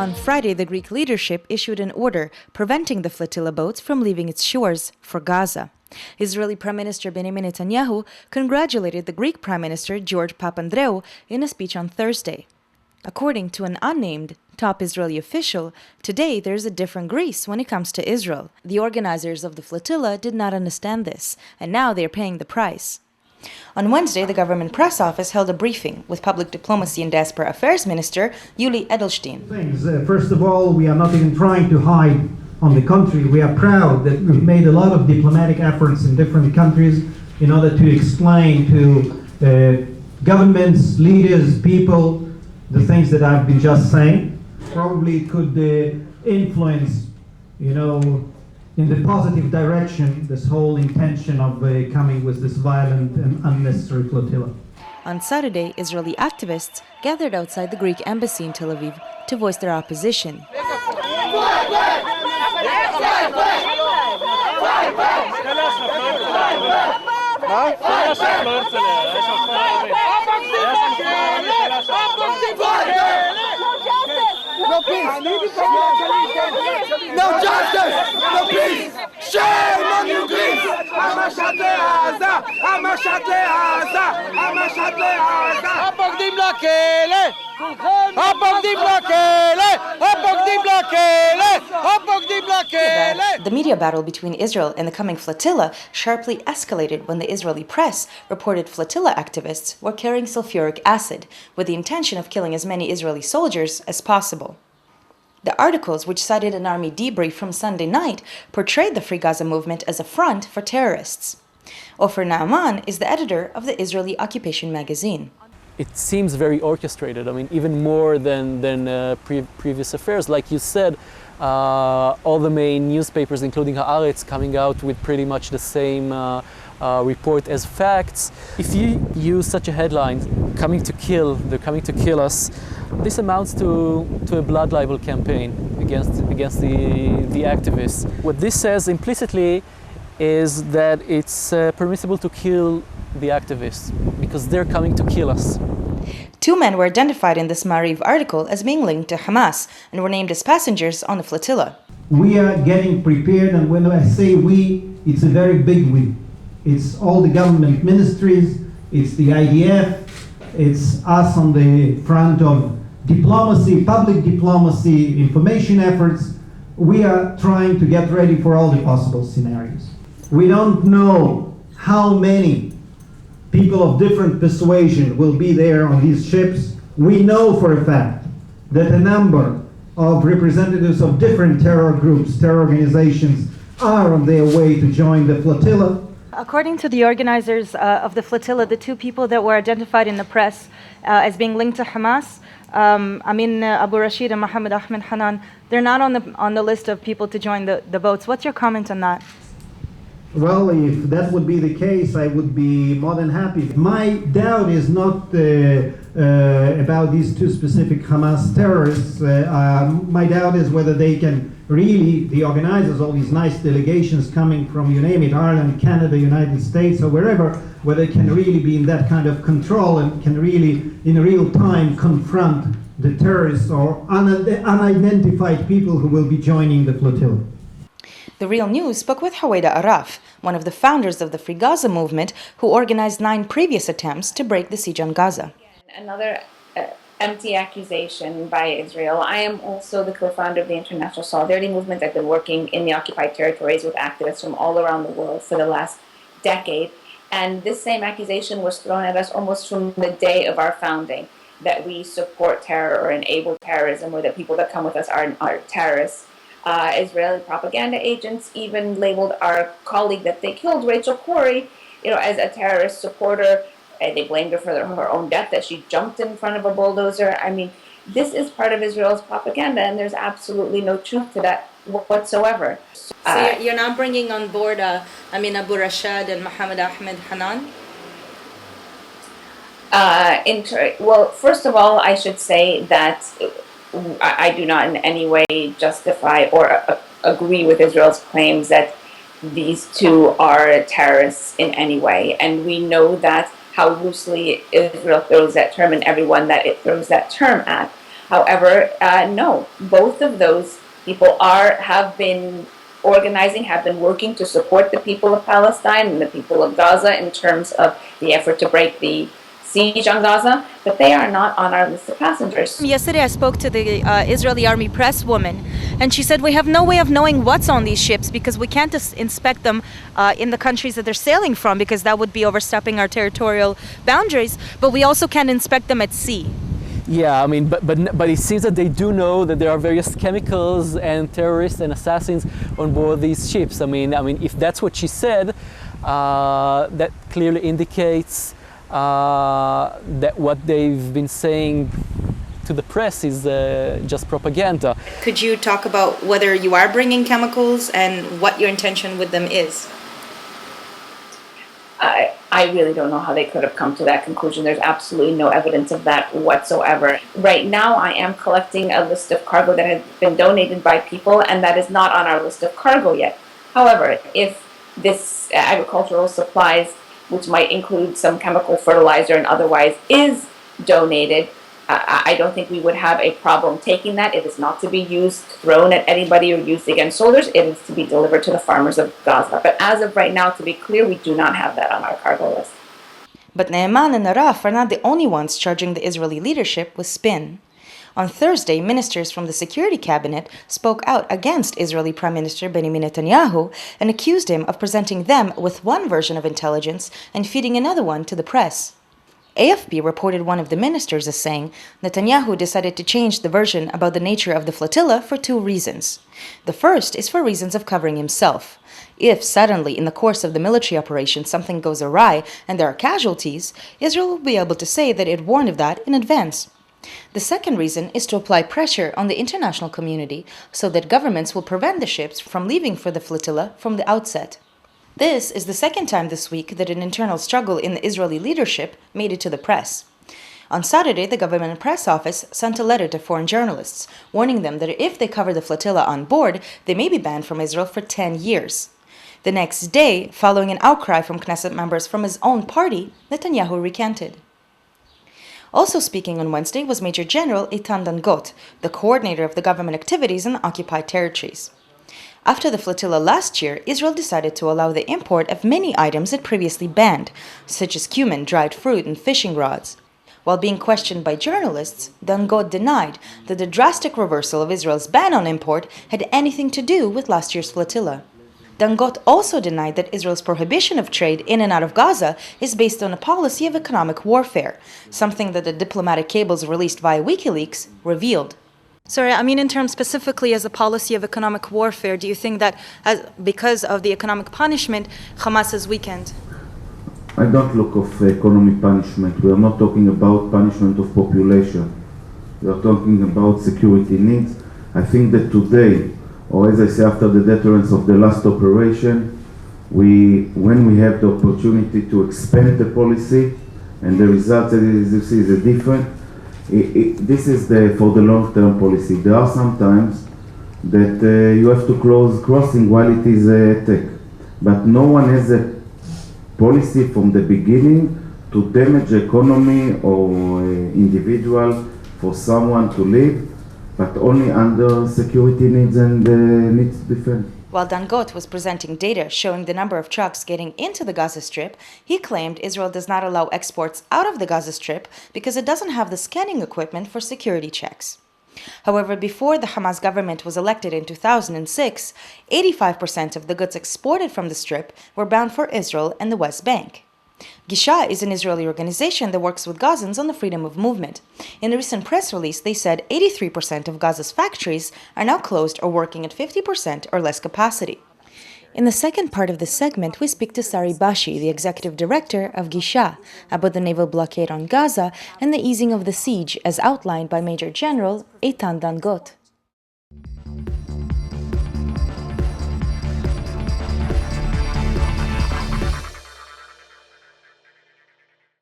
On Friday, the Greek leadership issued an order preventing the flotilla boats from leaving its shores for Gaza. Israeli Prime Minister Benjamin Netanyahu congratulated the Greek Prime Minister George Papandreou in a speech on Thursday. According to an unnamed top Israeli official, today there's a different Greece when it comes to Israel. The organizers of the flotilla did not understand this, and now they are paying the price. On Wednesday, the government press office held a briefing with Public Diplomacy and Diaspora Affairs Minister Yuli Edelstein. First of all, we are not even trying to hide on the country. We are proud that we've made a lot of diplomatic efforts in different countries in order to explain to governments, leaders, people, the things that I've been just saying. Probably could influence, in the positive direction, this whole intention of coming with this violent and unnecessary flotilla. On Saturday, Israeli activists gathered outside the Greek embassy in Tel Aviv to voice their opposition. No peace! No justice! No peace! Shame on you, Greece! הפוקדים לכלא! הפוקדים לכלא! הפוקדים לכלא! הפוקדים לכלא! The media battle between Israel and the coming flotilla sharply escalated when the Israeli press reported flotilla activists were carrying sulfuric acid with the intention of killing as many Israeli soldiers as possible. The articles, which cited an army debrief from Sunday night, portrayed the Free Gaza movement as a front for terrorists. Ofer Naaman is the editor of the Israeli Occupation magazine. It seems very orchestrated. I mean, even more than previous affairs. Like you said, all the main newspapers, including Haaretz, coming out with pretty much the same report as facts. If you use such a headline, they're coming to kill us, this amounts to a blood libel campaign against the activists. What this says implicitly is that it's permissible to kill the activists because they're coming to kill us. Two men were identified in this Maariv article as being linked to Hamas and were named as passengers on the flotilla. We are getting prepared, and when I say we, it's a very big we. It's all the government ministries, it's the IDF, it's us on the front of diplomacy, public diplomacy, information efforts. We are trying to get ready for all the possible scenarios. We don't know how many people of different persuasion will be there on these ships. We know for a fact that a number of representatives of different terror groups, terror organizations, are on their way to join the flotilla. According to the organizers of the flotilla, the two people that were identified in the press as being linked to Hamas, Amin Abu Rashid and Mohammed Ahmed Hanan, they're not on the list of people to join the boats. What's your comment on that? Well, if that would be the case, I would be more than happy. My doubt is not about these two specific Hamas terrorists. My doubt is whether they can really, the organizers, all these nice delegations coming from, you name it, Ireland, Canada, United States, or wherever, whether they can really be in that kind of control and can really, in real time, confront the terrorists or unidentified people who will be joining the flotilla. The Real News spoke with Haweda Araf, one of the founders of the Free Gaza movement, who organized 9 previous attempts to break the siege on Gaza. Another empty accusation by Israel. I am also the co-founder of the International Solidarity Movement. I've been working in the occupied territories with activists from all around the world for the last decade. And this same accusation was thrown at us almost from the day of our founding, that we support terror or enable terrorism, or that people that come with us are terrorists. Israeli propaganda agents even labeled our colleague that they killed, Rachel Corrie, as a terrorist supporter. They blamed her for her own death, that she jumped in front of a bulldozer. I mean, this is part of Israel's propaganda, and there's absolutely no truth to that whatsoever. So you're now bringing on board Amin Abu Rashid and Mohammed Ahmed Hanan? Well, first of all, I should say that I do not in any way justify or agree with Israel's claims that these two are terrorists in any way. And we know that how loosely Israel throws that term and everyone that it throws that term at. However, no, both of those people have been organizing, have been working to support the people of Palestine and the people of Gaza in terms of the effort to break the siege on Gaza, but they are not on our list of passengers. Yesterday I spoke to the Israeli Army press woman, and she said we have no way of knowing what's on these ships because we can't inspect them in the countries that they're sailing from, because that would be overstepping our territorial boundaries, but we also can't inspect them at sea. Yeah, I mean, but it seems that they do know that there are various chemicals and terrorists and assassins on board these ships. I mean, if that's what she said, that clearly indicates that what they've been saying to the press is just propaganda. Could you talk about whether you are bringing chemicals and what your intention with them is? I really don't know how they could have come to that conclusion. There's absolutely no evidence of that whatsoever. Right now, I am collecting a list of cargo that has been donated by people, and that is not on our list of cargo yet. However, if this agricultural supplies, which might include some chemical fertilizer and otherwise, is donated, I don't think we would have a problem taking that. It is not to be used, thrown at anybody or used against soldiers. It is to be delivered to the farmers of Gaza. But as of right now, to be clear, we do not have that on our cargo list. But Ne'eman and Araf are not the only ones charging the Israeli leadership with spin. On Thursday, ministers from the Security Cabinet spoke out against Israeli Prime Minister Benjamin Netanyahu and accused him of presenting them with one version of intelligence and feeding another one to the press. AFP reported one of the ministers as saying Netanyahu decided to change the version about the nature of the flotilla for two reasons. The first is for reasons of covering himself. If suddenly, in the course of the military operation, something goes awry and there are casualties, Israel will be able to say that it warned of that in advance. The second reason is to apply pressure on the international community so that governments will prevent the ships from leaving for the flotilla from the outset. This is the second time this week that an internal struggle in the Israeli leadership made it to the press. On Saturday, the government press office sent a letter to foreign journalists, warning them that if they cover the flotilla on board, they may be banned from Israel for 10 years. The next day, following an outcry from Knesset members from his own party, Netanyahu recanted. Also speaking on Wednesday was Major General Eitan Dangot, the coordinator of the government activities in the occupied territories. After the flotilla last year, Israel decided to allow the import of many items it previously banned, such as cumin, dried fruit, and fishing rods. While being questioned by journalists, Dangot denied that the drastic reversal of Israel's ban on import had anything to do with last year's flotilla. Dangot also denied that Israel's prohibition of trade in and out of Gaza is based on a policy of economic warfare, something that the diplomatic cables released via WikiLeaks revealed. Sorry, I mean in terms specifically as a policy of economic warfare, do you think that because of the economic punishment, Hamas has weakened? I don't look of economic punishment. We are not talking about punishment of population. We are talking about security needs. I think that today, or as I say after the deterrence of the last operation, when we have the opportunity to expand the policy, and the result, as you see, is different. This is for the long-term policy. There are some times that you have to close crossing while it is attack, but no one has a policy from the beginning to damage the economy or individual for someone to live, but only under security needs and needs to defend. While Dangot was presenting data showing the number of trucks getting into the Gaza Strip, he claimed Israel does not allow exports out of the Gaza Strip because it doesn't have the scanning equipment for security checks. However, before the Hamas government was elected in 2006, 85% of the goods exported from the Strip were bound for Israel and the West Bank. Gisha is an Israeli organization that works with Gazans on the freedom of movement. In a recent press release, they said 83% of Gaza's factories are now closed or working at 50% or less capacity. In the second part of this segment, we speak to Sari Bashi, the executive director of Gisha, about the naval blockade on Gaza and the easing of the siege as outlined by Major General Eitan Dangot.